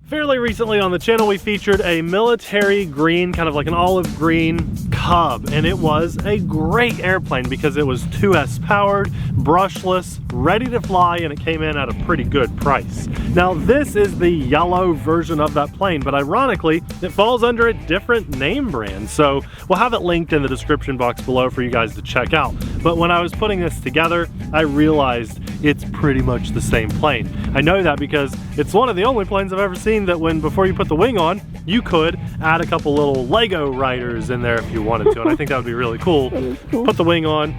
Fairly recently on the channel, we featured a military green, kind of like an olive green Cub, and it was a great airplane because it was 2S powered, brushless, ready to fly, and it came in at a pretty good price. Now this is the yellow version of that plane, but ironically, it falls under a different name brand, so we'll have it linked in the description box below for you guys to check out. But when I was putting this together, I realized it's pretty much the same plane. I know that because it's one of the only planes I've ever seen that before you put the wing on, you could add a couple little Lego riders in there if you wanted to, and I think that would be really cool. Put the wing on,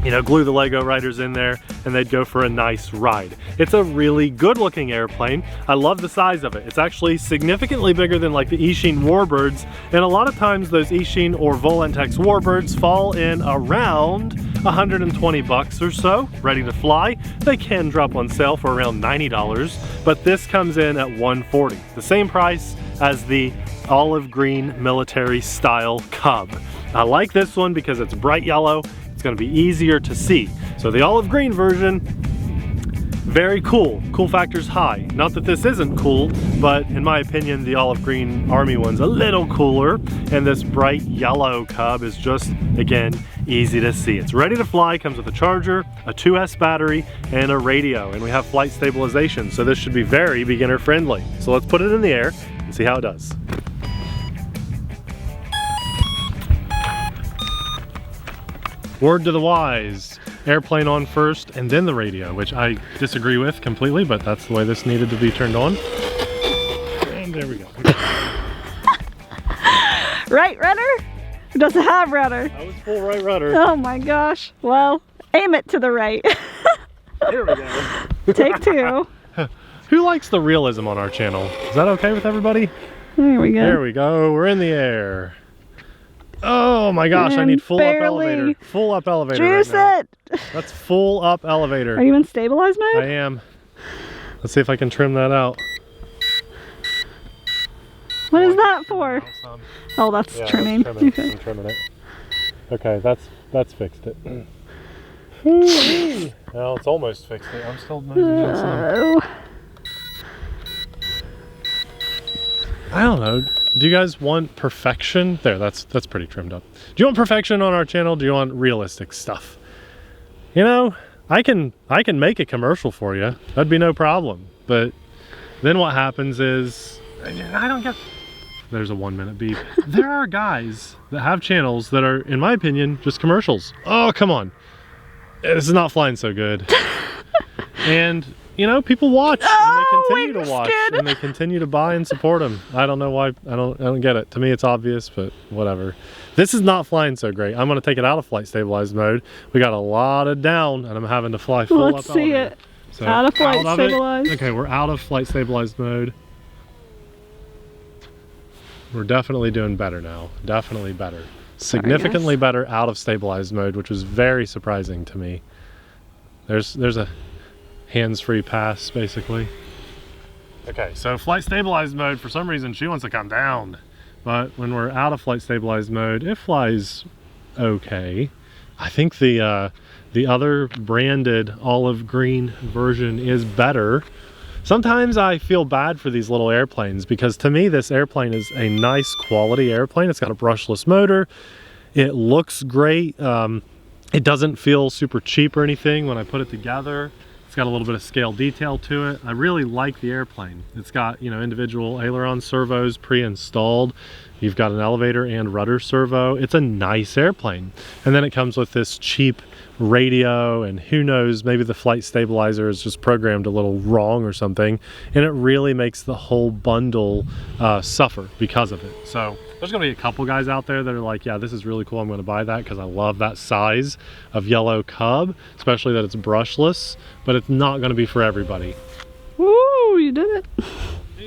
you know, glue the Lego riders in there, and they'd go for a nice ride. It's a really good looking airplane. I love the size of it. It's actually significantly bigger than like the Eachine Warbirds, and a lot of times those Eachine or Volantex Warbirds fall in around 120 bucks or so, ready to fly. They can drop on sale for around $90, but this comes in at $140, the same price as the olive green military style Cub. I like this one because it's bright yellow. It's going to be easier to see. So the olive green version, very cool. Cool factor's high. Not that this isn't cool, but in my opinion, the olive green Army one's a little cooler, and this bright yellow Cub is just, again, easy to see. It's ready to fly, comes with a charger, a 2S battery, and a radio, and we have flight stabilization, so this should be very beginner friendly. So let's put it in the air and see how it does. Word to the wise, airplane on first and then the radio, which I disagree with completely, but that's the way this needed to be turned on. And there we go. Right rudder? It doesn't have rudder. That was full right rudder. Oh my gosh. Well, aim it to the right. There we go. Take two. Who likes the realism on our channel? Is that okay with everybody? There we go. There we go. We're in the air. Oh my gosh, I need full up elevator. Full up elevator. Juice right it. That's full up elevator. Are you in stabilized mode? I am. Let's see if I can trim that out. What is that for? Oh, that's trimming. That's trimming. Okay. I'm trimming it. Okay, that's fixed it. Well, it's almost fixed it. I'm still moving some. I don't know. Do you guys want perfection? There, that's pretty trimmed up. Do you want perfection on our channel? Do you want realistic stuff? You know, I can make a commercial for you. That'd be no problem. But then what happens is, I don't get. There's a 1 minute beep. There are guys that have channels that are, in my opinion, just commercials. Oh, come on. This is not flying so good. And you know, people watch and they continue to watch and they continue to buy and support them. I don't know why. I don't get it. To me, it's obvious, but whatever. This is not flying so great. I'm going to take it out of flight stabilized mode. We got a lot of down, and I'm having to fly full up. Let's see it. So out of flight stabilized. Okay, we're out of flight stabilized mode. We're definitely doing better now. Definitely better. Significantly better out of stabilized mode, which was very surprising to me. There's a hands-free pass, basically. Okay, so flight stabilized mode, for some reason she wants to come down, but when we're out of flight stabilized mode, it flies okay. I think the other branded olive green version is better. Sometimes I feel bad for these little airplanes because to me this airplane is a nice quality airplane. It's got a brushless motor. It looks great. It doesn't feel super cheap or anything when I put it together. It's got a little bit of scale detail to it. I really like the airplane. It's got, you know, individual aileron servos pre-installed. You've got an elevator and rudder servo. It's a nice airplane. And then it comes with this cheap radio, and who knows, maybe the flight stabilizer is just programmed a little wrong or something, and it really makes the whole bundle suffer because of it. So there's gonna be a couple guys out there that are like, yeah, this is really cool, I'm gonna buy that because I love that size of yellow Cub, especially that it's brushless, but it's not gonna be for everybody. Woo, you did it.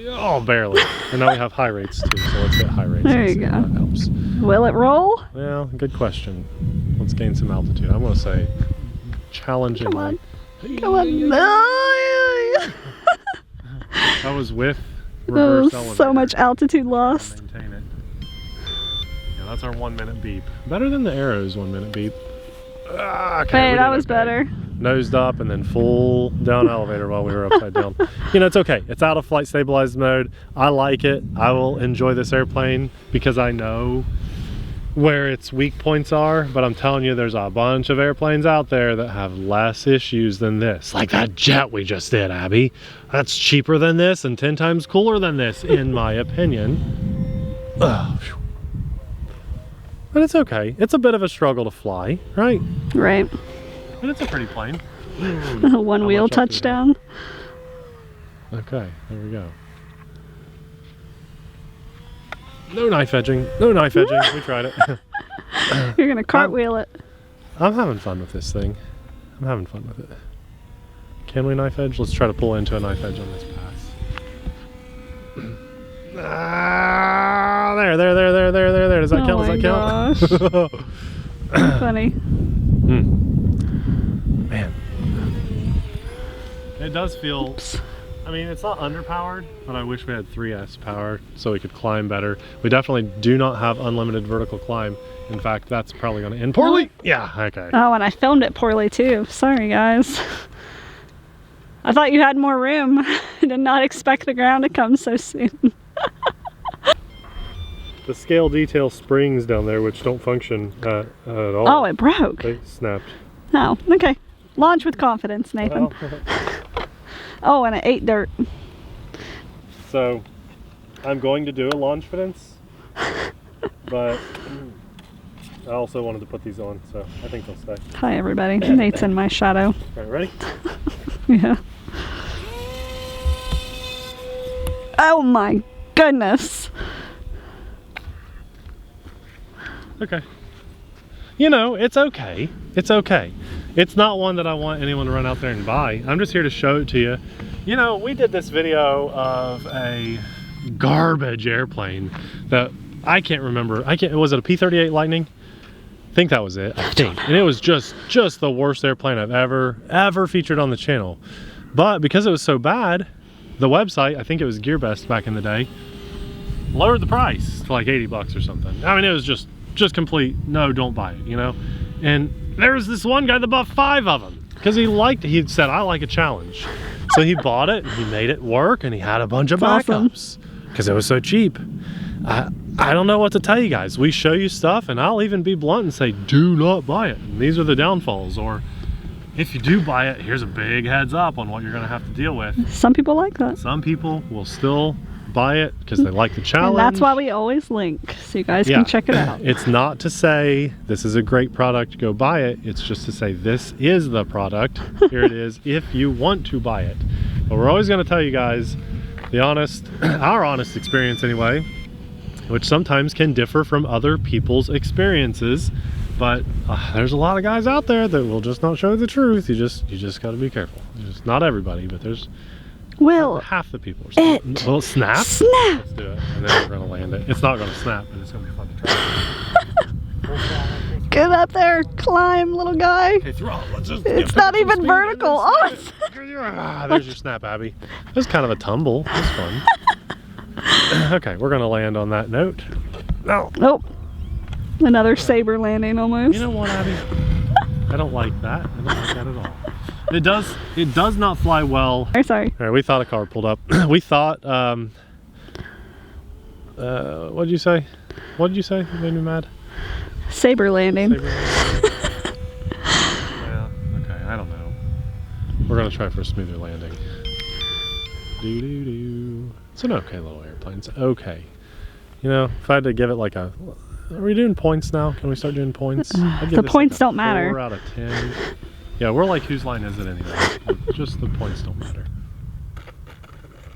Oh, barely. And now we have high rates too, so let's get high rates. There you go. That helps. Will it roll? Well, good question. Let's gain some altitude. I'm gonna say challenging. Come on. Come on. No. That was with reverse elevator. So much altitude lost. Maintain it. Yeah, that's our 1 minute beep. Better than the Arrow's 1 minute beep. Ah, okay, hey, that was better. nosed up and then full down elevator while we were upside down. You know, it's okay. It's out of flight stabilized mode. I like it. I will enjoy this airplane because I know where its weak points are, but I'm telling you, there's a bunch of airplanes out there that have less issues than this. Like that jet we just did, Abby. That's cheaper than this and 10 times cooler than this, in my opinion. Ugh. But it's okay. It's a bit of a struggle to fly, right? Right. But it's a pretty plane. One wheel touchdown. Okay, there we go. No knife edging. No knife edging. We tried it. You're gonna cartwheel it. I'm having fun with this thing. I'm having fun with it. Can we knife edge? Let's try to pull into a knife edge on this pass. Ah, there. Does that count? Does that count? Funny. Man. It does feel... Oops. I mean, it's not underpowered, but I wish we had 3S power so we could climb better. We definitely do not have unlimited vertical climb. In fact, that's probably going to end poorly. Yeah, okay. Oh, and I filmed it poorly too. Sorry, guys. I thought you had more room. I did not expect the ground to come so soon. The scale detail springs down there, which don't function at all. Oh, it broke. They snapped. Oh, okay. Launch with confidence, Nathan. Well, oh, and it ate dirt. so, I'm going to do a launch fitance, but I also wanted to put these on, so I think they'll stay. Hi, everybody. Nate's in my shadow. All right, ready? Yeah. Oh my goodness. Okay. You know, it's okay. It's okay. It's not one that I want anyone to run out there and buy. I'm just here to show it to you. You know, we did this video of a garbage airplane that I can't remember. Was it a P-38 Lightning? I think that was it. I think. And it was just the worst airplane I've ever featured on the channel. But because it was so bad, the website, I think it was GearBest back in the day, lowered the price to like 80 bucks or something. I mean, it was just complete, no, don't buy it, you know? And there was this one guy that bought 5 of them because he said, I like a challenge. So he bought it and he made it work and he had a bunch of backups because it was so cheap. I don't know what to tell you guys. We show you stuff and I'll even be blunt and say, do not buy it. And these are the downfalls. Or if you do buy it, here's a big heads up on what you're gonna have to deal with. Some people like that. Some people will still buy it because they like the challenge. And that's why we always link, so you guys can check it out. It's not to say this is a great product, go buy it. It's just to say this is the product. Here it is if you want to buy it. But we're always going to tell you guys our honest experience anyway, which sometimes can differ from other people's experiences. But there's a lot of guys out there that will just not show the truth. You just got to be careful. Just not everybody, but there's half the people. Will it snap? Snap! Let's do it, and then we're gonna land it. It's not gonna snap, but it's gonna be fun to try. Get up there, climb, little guy. Okay, it's not even vertical. Oh, it's... there's your snap, Abby. It was kind of a tumble. It was fun. Okay, we're gonna land on that note. No. Oh, another saber landing almost. You know what, Abby? I don't like that. I don't like that at all. It does not fly well. Sorry. All right, we thought a car pulled up. We thought, what'd you say? What did you say? You made me mad. Saber landing. Yeah, okay, I don't know. We're gonna try for a smoother landing. Doo-doo-doo. It's an okay little airplane. It's okay. You know, if I had to give it like a... Are we doing points now? Can we start doing points? The points don't matter. 4 out of 10. Yeah, we're like, whose line is it anyway? Just the points don't matter.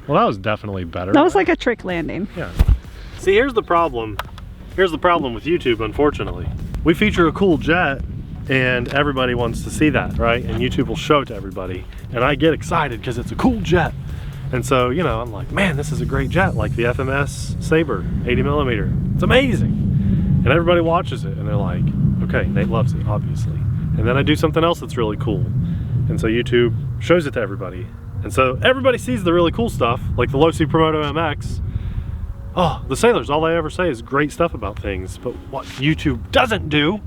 Well, that was definitely better. That was like a trick landing. Yeah. See, here's the problem. Here's the problem with YouTube, unfortunately. We feature a cool jet, and everybody wants to see that, right? And YouTube will show it to everybody. And I get excited because it's a cool jet. And so, you know, I'm like, man, this is a great jet, like the FMS Sabre, 80mm. It's amazing. And everybody watches it, and they're like, okay, Nate loves it, obviously. And then I do something else that's really cool. And so YouTube shows it to everybody. And so everybody sees the really cool stuff, like the Losi Promoto MX. Oh, the Sailors, all they ever say is great stuff about things. But what YouTube doesn't do,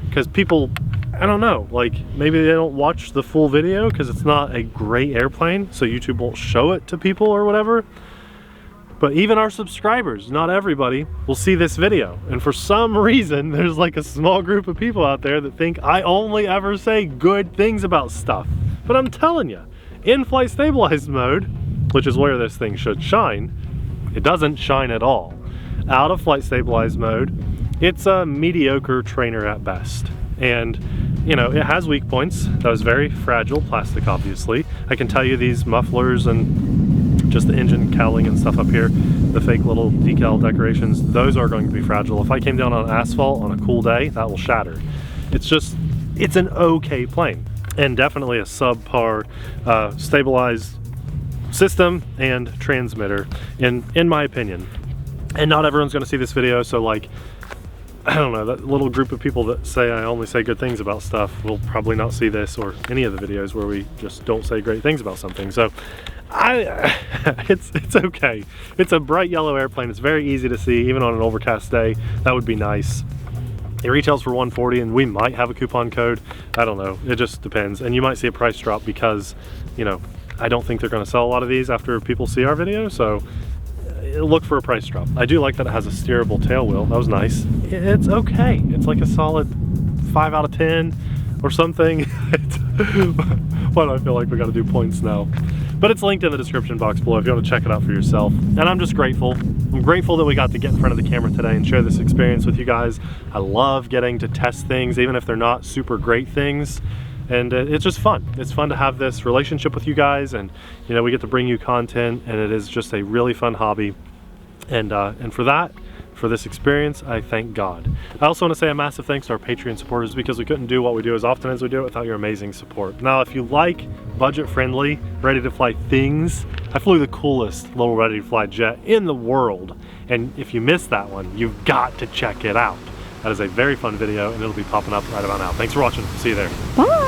because people I don't know, like maybe they don't watch the full video because it's not a great airplane, so YouTube won't show it to people or whatever. But even our subscribers, not everybody, will see this video. And for some reason, there's like a small group of people out there that think I only ever say good things about stuff. But I'm telling you, in flight stabilized mode, which is where this thing should shine, it doesn't shine at all. Out of flight stabilized mode, it's a mediocre trainer at best. And you know, it has weak points. That was very fragile plastic, obviously. I can tell you these mufflers and just the engine cowling and stuff up here, the fake little decal decorations, those are going to be fragile. If I came down on asphalt on a cool day, that will shatter. It's just, it's an okay plane, and definitely a subpar stabilized system and transmitter, in my opinion. And not everyone's going to see this video, so like, I don't know, that little group of people that say I only say good things about stuff will probably not see this or any of the videos where we just don't say great things about something. So it's okay. It's a bright yellow airplane. It's very easy to see even on an overcast day. That would be nice. It retails for $140 and we might have a coupon code. I don't know, it just depends. And you might see a price drop because, you know, I don't think they're going to sell a lot of these after people see our video, so look for a price drop. I do like that it has a steerable tail wheel. That was nice. It's okay. It's like a solid 5 out of 10 or something. Why do I feel like we got to do points now? But it's linked in the description box below if you want to check it out for yourself. And I'm just grateful. I'm grateful that we got to get in front of the camera today and share this experience with you guys. I love getting to test things, even if they're not super great things. And it's just fun. It's fun to have this relationship with you guys, and you know, we get to bring you content, and it is just a really fun hobby. And for that, for this experience, I thank God. I also want to say a massive thanks to our Patreon supporters, because we couldn't do what we do as often as we do it without your amazing support. Now, if you like budget-friendly, ready-to-fly things, I flew the coolest little ready-to-fly jet in the world, and if you missed that one, you've got to check it out. That is a very fun video, and it'll be popping up right about now. Thanks for watching. See you there. Bye.